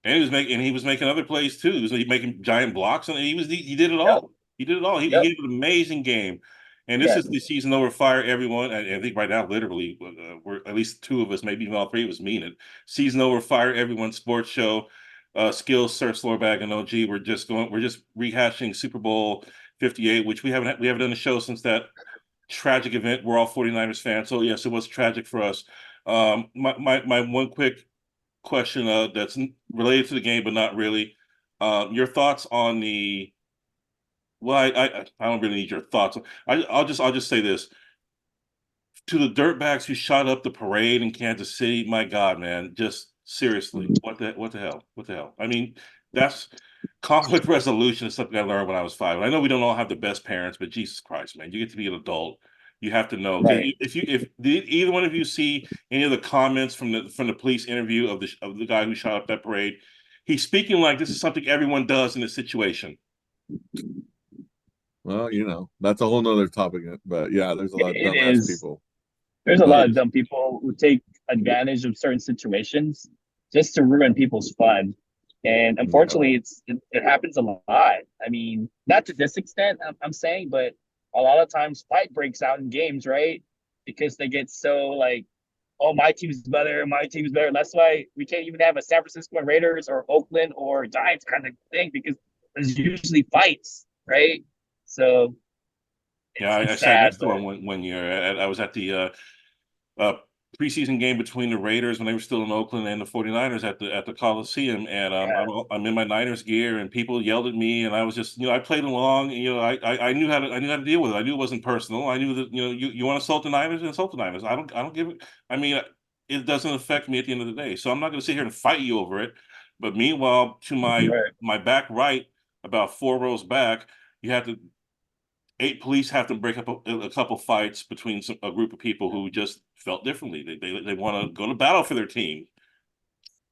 And he was making other plays too. He was making giant blocks, and he did it all. He did it all. He gave an amazing game. And this is the season over. Fire everyone. I think right now, literally, we're at least 2 of us, maybe even all 3 of us mean it. Season over. Fire everyone. Sports show. Skillz, Sir Slorebag, and OG. We're just rehashing Super Bowl 58, which we haven't done a show since that tragic event. We're all 49ers fans, so yes, it was tragic for us. My one quick question that's related to the game, but not really. Your thoughts on the? Well, I don't really need your thoughts. I'll just say this. To the dirtbags who shot up the parade in Kansas City, my God, man, just seriously, what the hell? I mean, that's conflict resolution is something I learned when I was 5. I know we don't all have the best parents, but Jesus Christ, man, you get to be an adult. You have to know. Right. If did either one of you see any of the comments from the police interview of the guy who shot up that parade, he's speaking like this is something everyone does in this situation. Well, that's a whole nother topic. But yeah, there's a lot of It dumbass is. people. There's a lot But of dumb people who take advantage of certain situations just to ruin people's fun. And yeah, unfortunately, it happens a lot. I mean, not to this extent, I'm saying, but a lot of times fight breaks out in games, right? Because they get so like, oh, my team's better, my team's better. That's why we can't even have a San Francisco Raiders or Oakland or Giants kind of thing because there's usually fights, right? So Yeah, I it's sat sad, next to but him one year. I was at the uh, preseason game between the Raiders when they were still in Oakland and the 49ers at the Coliseum, and yeah, I'm in my Niners gear, and people yelled at me, and I was just I played along. I knew I knew how to deal with it. I knew it wasn't personal. I knew that you want to insult the Niners, insult the Niners. I don't give it. I mean, it doesn't affect me at the end of the day. So I'm not going to sit here and fight you over it. But meanwhile, to right. my back right, about 4 rows back, you have to 8 police have to break up a couple fights between a group of people who just felt differently. They want to go to battle for their team.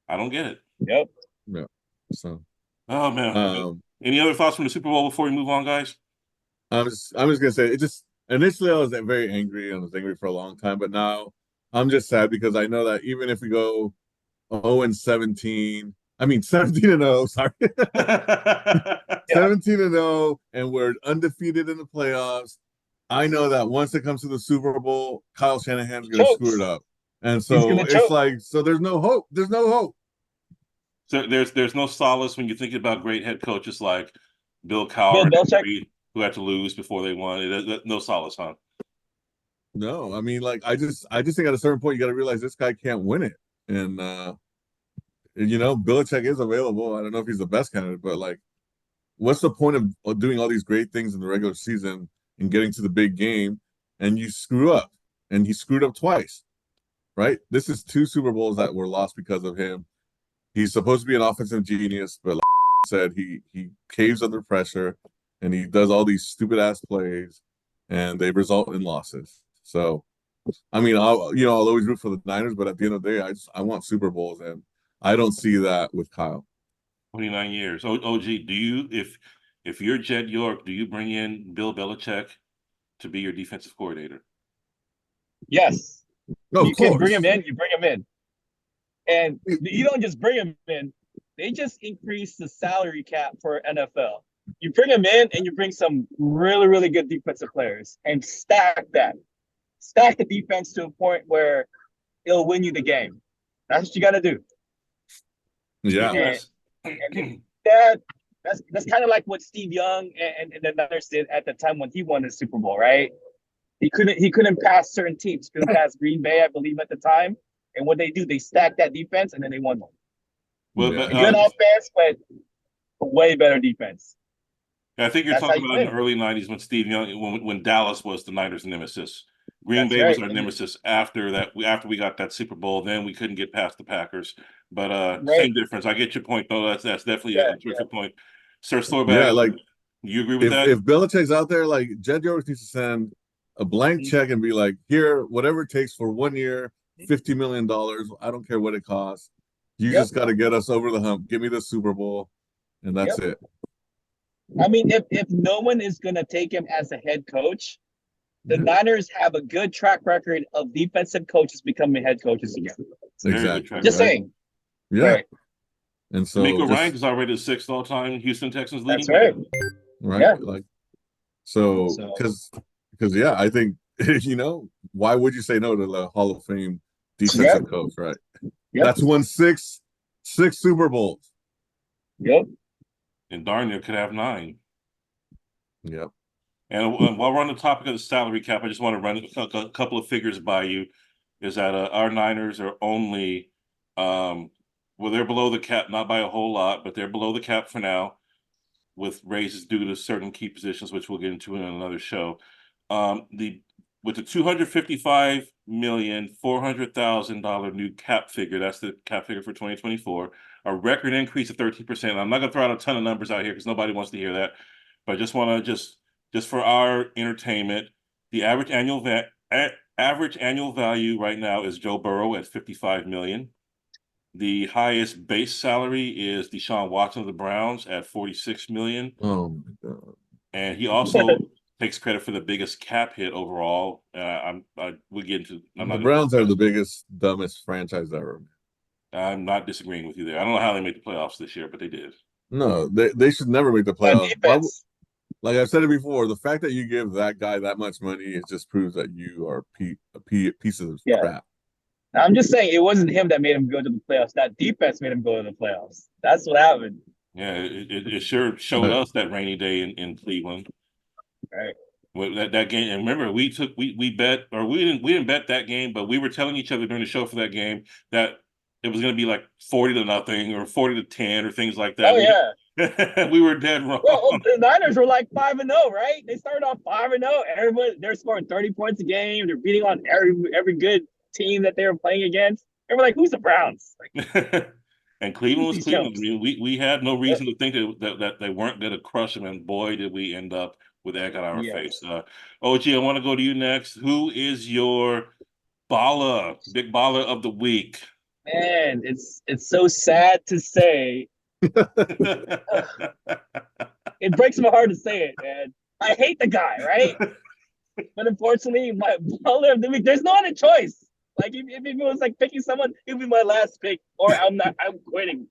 I don't get it. Yep. yeah. So Oh man. um, Any other thoughts from the Super Bowl before we move on, guys? I'm just gonna say it. Just initially, I was very angry and I was angry for a long time, but now I'm just sad because I know that even if we go 0-17, I mean 17-0, sorry, Yeah. 17-0, and we're undefeated in the playoffs. I know that once it comes to the Super Bowl, Kyle Shanahan's He gonna screw it chokes. up, and He's so gonna it's choke. like, so there's no hope. There's no hope. So there's no solace when you think about great head coaches like Bill Bill Cowher and Belichick. who had to lose before they won. No solace, huh? No, I mean, like, I just think at a certain point you got to realize this guy can't win it, and Belichick is available. I don't know if he's the best candidate, but like, what's the point of doing all these great things in the regular season and getting to the big game and you screw up? And he screwed up twice, right? This is two Super Bowls that were lost because of him. He's supposed to be an offensive genius, but like I said, he caves under pressure and he does all these stupid ass plays and they result in losses. So I mean, I'll always root for the Niners, but at the end of the day, I want Super Bowls, and I don't see that with Kyle. 29 years. OG, do you if you're Jed York, do you bring in Bill Belichick to be your defensive coordinator? Yes. No, of You can bring him course. in, you bring him in. And you don't just bring him in, they just increase the salary cap for NFL. You bring him in and you bring some really, really good defensive players and stack that. Stack the defense to a point where it'll win you the game. That's what you got to do. Yeah, And, Yes. and that's kind of like what Steve Young and the Niners did at the time when he won the Super Bowl, right? He couldn't pass certain teams. Couldn't pass Green Bay, I believe, at the time. And what they do, they stack that defense and then they won one. Well, yeah, A good offense, but a way better defense. I think you're That's how talking you about in the win. early '90s when Steve Young, when Dallas was the Niners' nemesis. Green That's Bay was right. our And nemesis after that. After we got that Super Bowl, then we couldn't get past the Packers. But right. same difference. I get your point, though. That's definitely Yeah. a terrific point. Sir Slorebag, yeah. Like you agree with if that? if Belichick's out there, like Jed York needs to send a blank Mhm. check and be like, here, whatever it takes for 1 year, $50 million. I don't care what it costs. You Yep. just got to get us over the hump. Give me the Super Bowl, and that's Yep. it. I mean, if no one is gonna take him as a head coach, the Yeah, Niners have a good track record of defensive coaches becoming head coaches again. Very good exactly. track Just Right. record. saying. Yeah. Right. And so D'Amico just Ryan's already the sixth all-time Houston Texans leading That's back. right. right, Yeah. like so So because yeah, I think why would you say no to the Hall of Fame yep. defensive coach, right? Yep. That's won six Super Bowls. Yep. And darn near could have 9. Yep. And while we're on the topic of the salary cap, I just want to run a couple of figures by you. Is that our Niners are only, well, they're below the cap, not by a whole lot, but they're below the cap for now, with raises due to certain key positions, which we'll get into in another show. The with the $255,400,000 new cap figure, that's the cap figure for 2024, a record increase of 13%. I'm not going to throw out a ton of numbers out here because nobody wants to hear that, but I just want to just for our entertainment, the average annual value right now is Joe Burrow at 55 million. The highest base salary is Deshaun Watson of the Browns at $46 million. Oh my God. And he also takes credit for the biggest cap hit overall. We get into. The Browns are the biggest, dumbest franchise ever. I'm not disagreeing with you there. I don't know how they made the playoffs this year, but they did. No, they should never make the On playoffs. defense. Like I've said it before, the fact that you give that guy that much money, it just proves that you are a piece of Yeah. crap. I'm just saying it wasn't him that made him go to the playoffs. That defense made him go to the playoffs. That's what happened. Yeah, it sure showed us that rainy day in Cleveland. Right. With that game, and remember, we bet, or we didn't bet that game, but we were telling each other during the show for that game that it was going to be like 40-0 or 40-10 or things like that. Oh yeah, we were dead wrong. Well, the Niners were like 5-0, right? They started off 5-0. Everyone, they're scoring 30 points a game. They're beating on every good team that they were playing against. They were like, "Who's the Browns?" Like, And Cleveland was these Cleveland. I jokes? mean, we had no reason to think that they weren't going to crush them, and boy, did we end up with egg on our face. Yes. OG, I want to go to you next. Who is your big baller of the week? Man, it's so sad to say. It breaks my heart to say it, man. I hate the guy, right? But unfortunately, my baller of the week, there's no other choice. Like if it was like picking someone, it would be my last pick, or I'm quitting.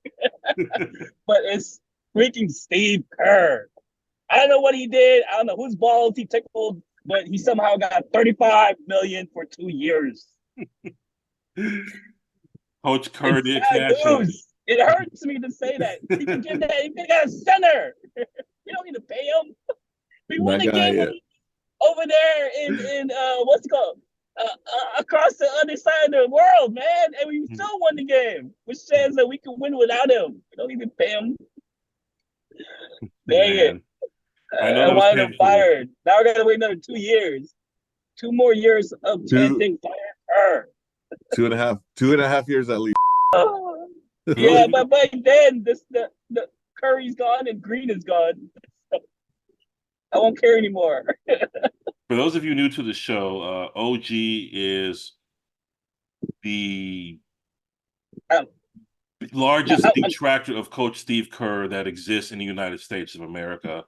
But it's freaking Steve Kerr. I don't know what he did. I don't know whose balls he tickled, but he somehow got $35 million for 2 years. Coach Kerr did Sad cash in. news. It hurts me to say that. He could give that. He could get a center. You don't need to pay him. We won a game over there in what's it called? Across the other side of the world, man, and we still won the game, which says that we can win without him. We don't even pay him. Dang it! I wanted him fired. Now we're gonna wait another 2 years, 2 more years of chanting fire her. 2.5 years at least. Yeah, but by then the Curry's gone and Green is gone. I won't care anymore. For those of you new to the show, OG is the largest detractor of Coach Steve Kerr that exists in the United States of America.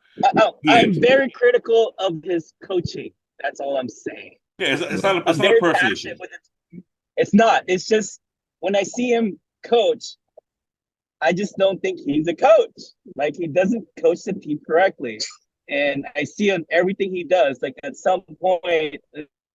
I'm very critical of his coaching. That's all I'm saying. Yeah, it's not a personal issue. It's not. It's just when I see him coach, I just don't think he's a coach. Like he doesn't coach the team correctly. And I see on everything he does, like at some point,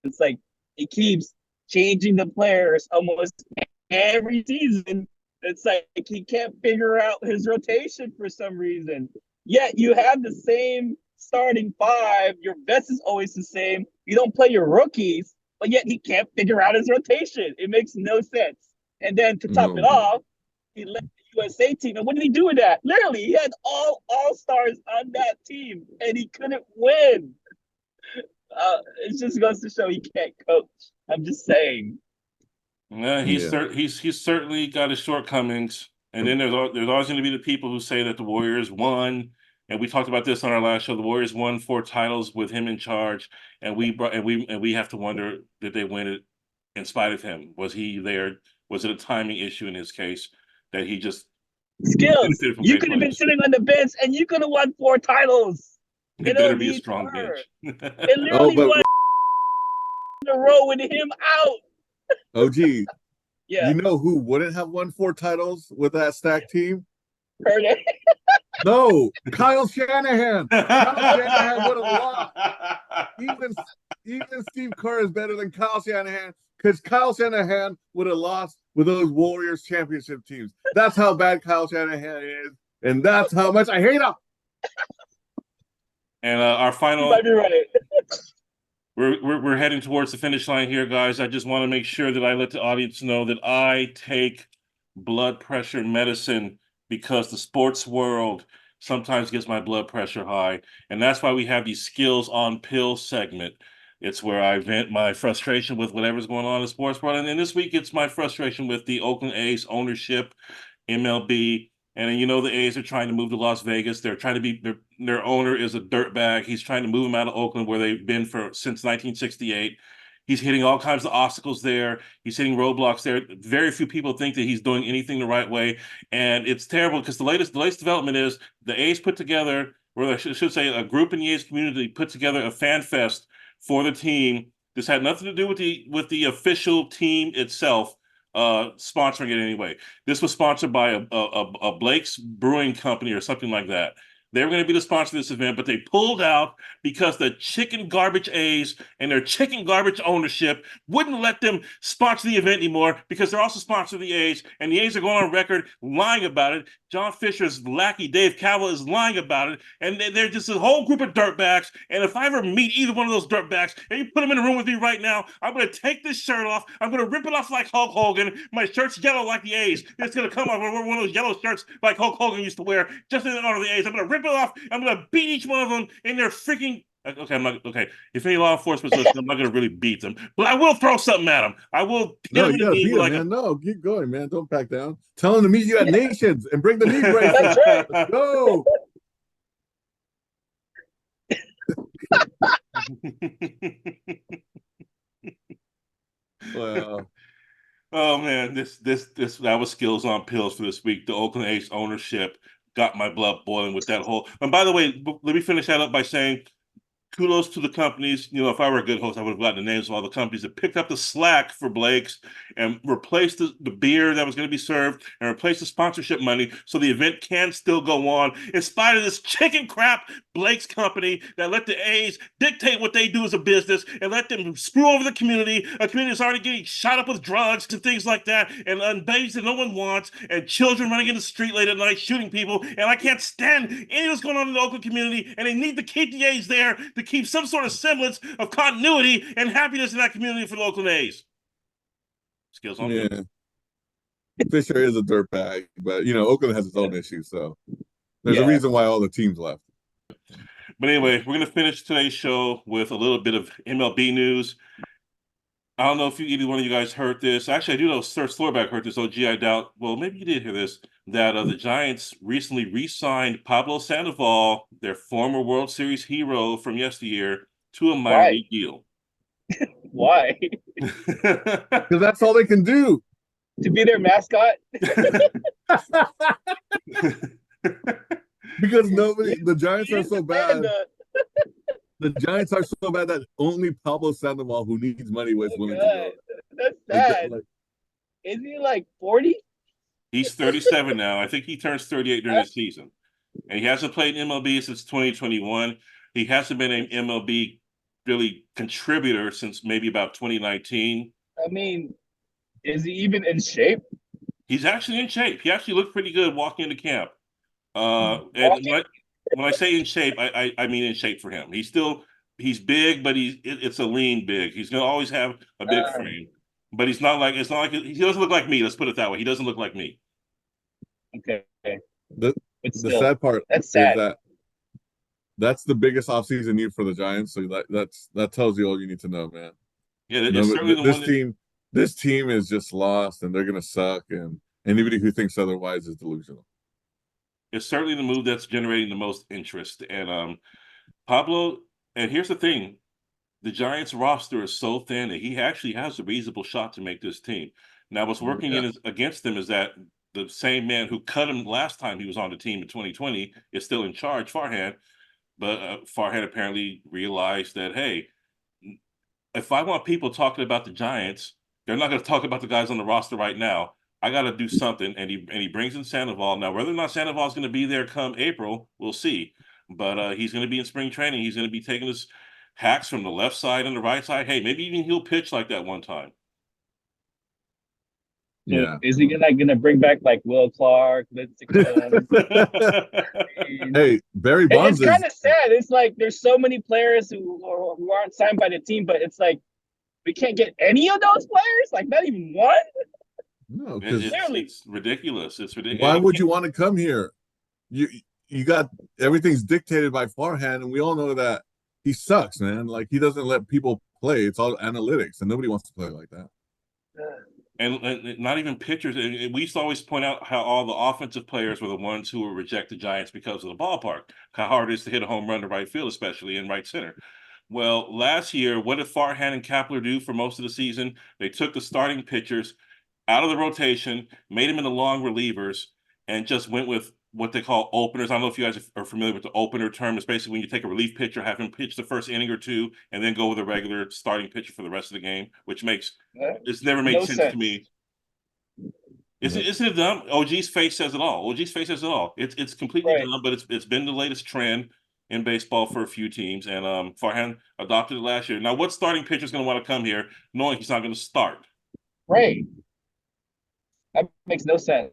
it's like he keeps changing the players almost every season. It's like he can't figure out his rotation for some reason. Yet you have the same starting five. Your best is always the same. You don't play your rookies, but yet he can't figure out his rotation. It makes no sense. And then to top it off, he let the USA team. And what did he do with that? Literally, he had all-stars on that team, and he couldn't win. It just goes to show he can't coach. I'm just saying. Yeah, he's certainly got his shortcomings. And then there's always going to be the people who say that the Warriors won. And we talked about this on our last show. The Warriors won 4 titles with him in charge, and we have to wonder, did they win it in spite of him? Was he there? Was it a timing issue in his case that he just Skillz? You could have been sitting on the bench, and you could have won 4 titles. It better be a strong bench. It literally won in a row with him out. OG, yeah. You know who wouldn't have won 4 titles with that stacked team? Purdy. No, Kyle Shanahan. Kyle Shanahan would have lost. Even Steve Kerr is better than Kyle Shanahan because Kyle Shanahan would have lost with those Warriors championship teams. That's how bad Kyle Shanahan is, and that's how much I hate him. And our final. You might be right. We're heading towards the finish line here, guys. I just want to make sure that I let the audience know that I take blood pressure medicine because the sports world sometimes gets my blood pressure high. And that's why we have these Skillz on Pill segment. It's where I vent my frustration with whatever's going on in the sports world. And this week, it's my frustration with the Oakland A's ownership, MLB. And you know the A's are trying to move to Las Vegas. They're trying to be their owner is a dirtbag. He's trying to move them out of Oakland, where they've been since 1968. He's hitting all kinds of obstacles there. He's hitting roadblocks there. Very few people think that he's doing anything the right way, and it's terrible because the latest development is the A's put together, or I should say, a group in the A's community put together a fan fest for the team. This had nothing to do with the official team itself sponsoring it anyway. This was sponsored by a Blake's Brewing Company or something like that. They were going to be the sponsor of this event, but they pulled out because the chicken garbage A's and their chicken garbage ownership wouldn't let them sponsor the event anymore because they're also sponsoring the A's, and the A's are going on record lying about it. John Fisher's lackey, Dave Cavell, is lying about it, and they're just a whole group of dirtbags, and if I ever meet either one of those dirtbags, and you put them in a room with me right now, I'm going to take this shirt off, I'm going to rip it off like Hulk Hogan, my shirt's yellow like the A's, it's going to come off one of those yellow shirts like Hulk Hogan used to wear, just in honor of the A's. I'm going to rip it off, I'm going to beat each one of them in their freaking... Okay, I'm not okay. If any law enforcement, I'm not gonna really beat them, but I will throw something at them. I will. No, you gotta beat them, man. No, keep going, man. Don't back down. Tell them to meet you at Nations and bring the knee brace. That's right. Let's go. Well, oh man, that was Skillz on pills for this week. The Oakland A's ownership got my blood boiling with that whole. And by the way, let me finish that up by saying, kudos to the companies. You know, if I were a good host, I would have gotten the names of all the companies that picked up the slack for Blake's and replaced the beer that was going to be served and replaced the sponsorship money so the event can still go on in spite of this chicken crap Blake's company that let the A's dictate what they do as a business and let them screw over the community. A community that's already getting shot up with drugs and things like that, and babies that no one wants, and children running in the street late at night shooting people. And I can't stand any of what's going on in the Oakland community, and they need to keep the A's there to keep some sort of semblance of continuity and happiness in that community for the Oakland A's. Skillz on yeah. Fisher is a dirtbag, but you know, Oakland has its own issues, so there's a reason why all the teams left. But anyway, we're going to finish today's show with a little bit of MLB news. I don't know if either one of you guys heard this. Actually, I do know Sir Slorebag heard this. OG, I doubt. Well, maybe you did hear this. That the Giants recently re-signed Pablo Sandoval, their former World Series hero from yesteryear, to a minor league deal. Why? Because that's all they can do. To be their mascot? Because the Giants are so bad. The Giants are so bad that only Pablo Sandoval, who needs money, was willing to go. That's sad. Is he like 40? He's 37 now. I think he turns 38 during the season. And he hasn't played in MLB since 2021. He hasn't been an MLB really contributor since maybe about 2019. I mean, is he even in shape? He's actually in shape. He actually looked pretty good walking into camp. And when I say in shape, I mean in shape for him. He's big, but it's a lean big. He's gonna always have a big frame, but it's not like he doesn't look like me. Let's put it that way. He doesn't look like me. Okay. The sad part is that's the biggest offseason need for the Giants. So that tells you all you need to know, man. Yeah, this team is just lost, and they're gonna suck. And anybody who thinks otherwise is delusional. It's certainly the move that's generating the most interest. And Pablo, and here's the thing, the Giants roster is so thin that he actually has a reasonable shot to make this team. Now, what's working against them is that the same man who cut him last time he was on the team in 2020 is still in charge, Farhan. But Farhan apparently realized that, hey, if I want people talking about the Giants, they're not going to talk about the guys on the roster right now. I got to do something, and he brings in Sandoval. Now, whether or not Sandoval is going to be there come April, we'll see. But he's going to be in spring training. He's going to be taking his hacks from the left side and the right side. Hey, maybe even he'll pitch like that one time. Yeah. Is he gonna bring back like Will Clark? Hey, Barry Bonds. It's kind of sad. It's like there's so many players who aren't signed by the team, but it's like we can't get any of those players. Like not even one. No, it's ridiculous. It's ridiculous. Why would you want to come here? You got everything's dictated by Farhan, and we all know that he sucks, man. Like he doesn't let people play. It's all analytics, and nobody wants to play like that. And not even pitchers. We used to always point out how all the offensive players were the ones who would reject the Giants because of the ballpark. How hard it is to hit a home run to right field, especially in right center. Well, last year, what did Farhan and Kapler do for most of the season? They took the starting pitchers out of the rotation, made them into long relievers, and just went with what they call openers. I don't know if you guys are familiar with the opener term. It's basically when you take a relief pitcher, have him pitch the first inning or two, and then go with a regular starting pitcher for the rest of the game, which it's never made No sense to sense. me. Isn't it dumb? OG's face says it all. OG's face says it all. It's completely Right. dumb, but it's been the latest trend in baseball for a few teams, and Farhan adopted it last year. Now, what starting pitcher is going to want to come here knowing he's not going to start? Right. That makes no sense.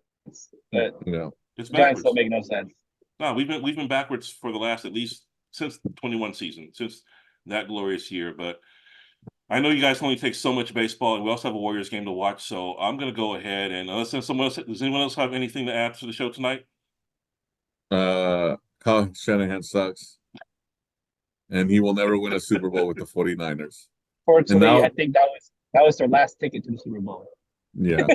But Yeah. It's Giants backwards. don't make no sense. No, we've been backwards for the last, at least since 21 season, since that glorious year. But I know you guys only take so much baseball, and we also have a Warriors game to watch. So I'm going to go ahead and unless there's someone else, does anyone else have anything to add to the show tonight? Kyle Shanahan sucks, and he will never win a Super Bowl with the 49ers. Fortunately, now- I think that was their last ticket to the Super Bowl. Yeah.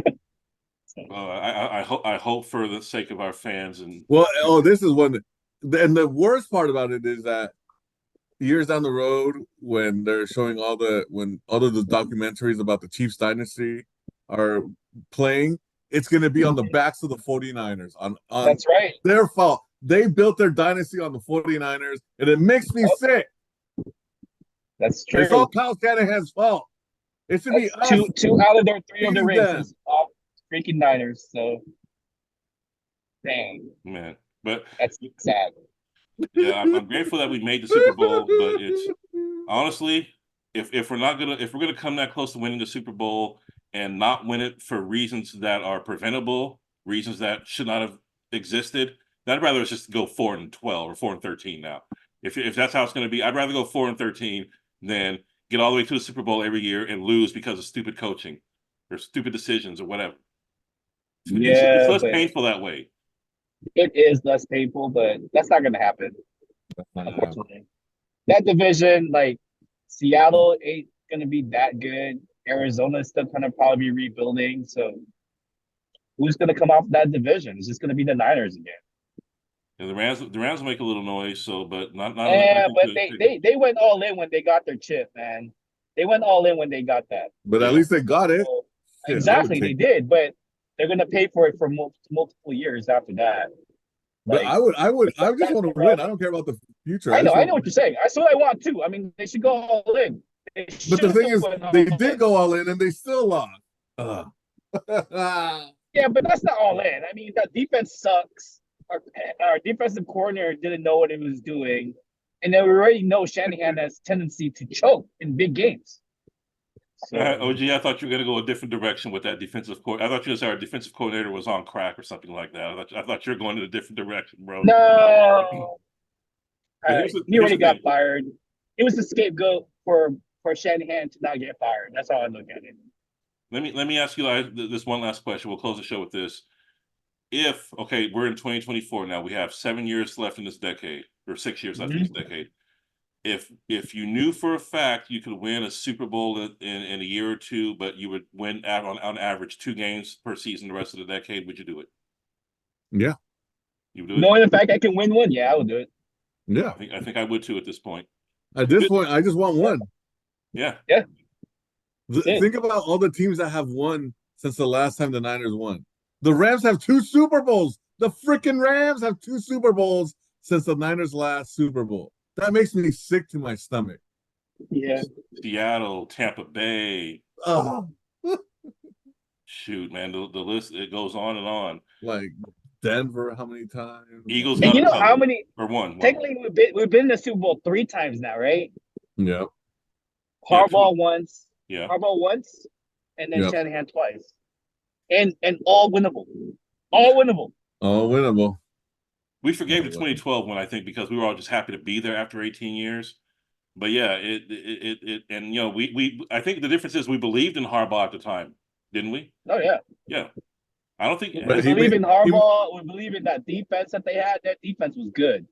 I hope for the sake of our fans and Well, this is one, and the worst part about it is that years down the road, when they're showing all of the documentaries about the Chiefs dynasty are playing, it's going to be on the backs of the 49ers. On That's right. their fault. They built their dynasty on the 49ers, and it makes me sick. That's true. It's all Kyle Shanahan's fault. It should be us. Two out of their three of the beating races off freaking Niners. So, dang, man. But that's sad. yeah, I'm grateful that we made the Super Bowl, but it's honestly, if we're gonna come that close to winning the Super Bowl and not win it for reasons that are preventable, reasons that should not have existed, then I'd rather just go 4-12 or 4-13 now. If that's how it's going to be, I'd rather go 4-13 than get all the way to the Super Bowl every year and lose because of stupid coaching or stupid decisions or whatever. Yeah, it's less but painful that way. it is less painful, but that's not going to happen, unfortunately. That division, like Seattle, ain't going to be that good. Arizona's still going to probably be rebuilding. So, who's going to come off that division? It's just going to be the Niners again. And the Rams will make a little noise, so but not. Yeah, but they went all in when they got their chip, man. They went all in when they got that. But at least they got it. So, Shit, exactly, they did, but they're gonna pay for it for multiple years after that. But I just want to win. I don't care about the future. I know what you're saying. That's what I want too. I mean, they should go all in. But the thing is, they did go all in and they still lost. Yeah, but that's not all in. I mean, that defense sucks. Our defensive coordinator didn't know what he was doing, and then we already know Shanahan has tendency to choke in big games. So, OG, I thought you were going to go a different direction with that defensive coordinator. I thought you said our defensive coordinator was on crack or something like that. I thought you were going in a different direction, bro. no, Here's the- he already here's the got thing. fired. It was the scapegoat for Shanahan to not get fired. That's how I look at it. Let me ask you this one last question. We'll close the show with this. We're in 2024 now. We have 7 years left in this decade, or 6 years left in this decade. If you knew for a fact you could win a Super Bowl in a year or two, but you would win on average 2 games per season the rest of the decade, would you do it? Yeah. You would do it? Knowing the fact I can win one, yeah, I would do it. Yeah. I think I would too at this point. At this point, I just want one. Yeah. Think about all the teams that have won since the last time the Niners won. The Rams have 2 Super Bowls. The freaking Rams have 2 Super Bowls since the Niners' last Super Bowl. That makes me sick to my stomach. Yeah. Seattle, Tampa Bay. Oh, Shoot, man, the list, it goes on and on. like Denver, how many times? Eagles And got you a know couple. how many? Or one. Technically, we've been in the Super Bowl 3 times now, right? Yeah. Harbaugh once, Yeah. and then Yep. Shanahan twice, and all winnable, all winnable. Oh, winnable. We forgave the 2012 one, I think, because we were all just happy to be there after 18 years. But yeah, and you know, I think the difference is we believed in Harbaugh at the time, didn't we? Oh yeah, Yeah. I don't think But we he believe made- in Harbaugh. We believe in that defense that they had. That defense was good.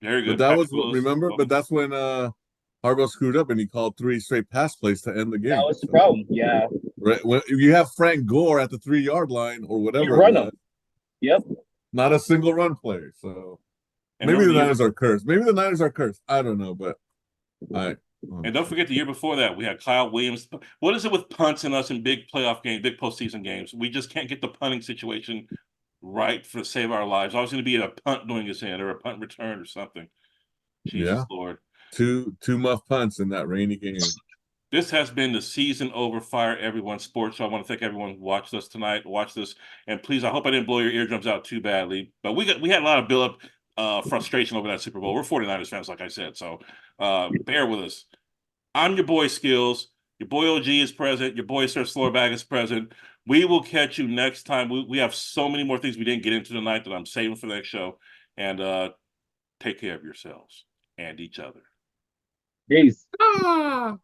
very good. But that was Patrick Willis. remember. But that's when Harbaugh screwed up and he called 3 straight pass plays to end the game. That was the problem. Yeah, Right when you have Frank Gore at the 3-yard line or whatever, You run it him. was, yep. not a single run play. So And maybe the remember Niners are cursed. Maybe the Niners are cursed. I don't know, but And don't forget the year before that, we had Kyle Williams. What is it with punts and us in big playoff games, big postseason games? We just can't get the punting situation right for save our lives. Always going to be a punt doing his hand or a punt return or something. Jesus Yeah, Lord. two muff punts in that rainy game. This has been the season over Fire Everyone Sports. So I want to thank everyone who watched us tonight. Watch this, and please, I hope I didn't blow your eardrums out too badly. But we had a lot of build up frustration over that Super Bowl. We're 49ers fans, like I said, so bear with us. I'm your boy Skillz. Your boy OG is present. Your boy Sir Slorebag is present. We will catch you next time. We have so many more things we didn't get into tonight that I'm saving for the next show. And take care of yourselves and each other. Peace. Ah!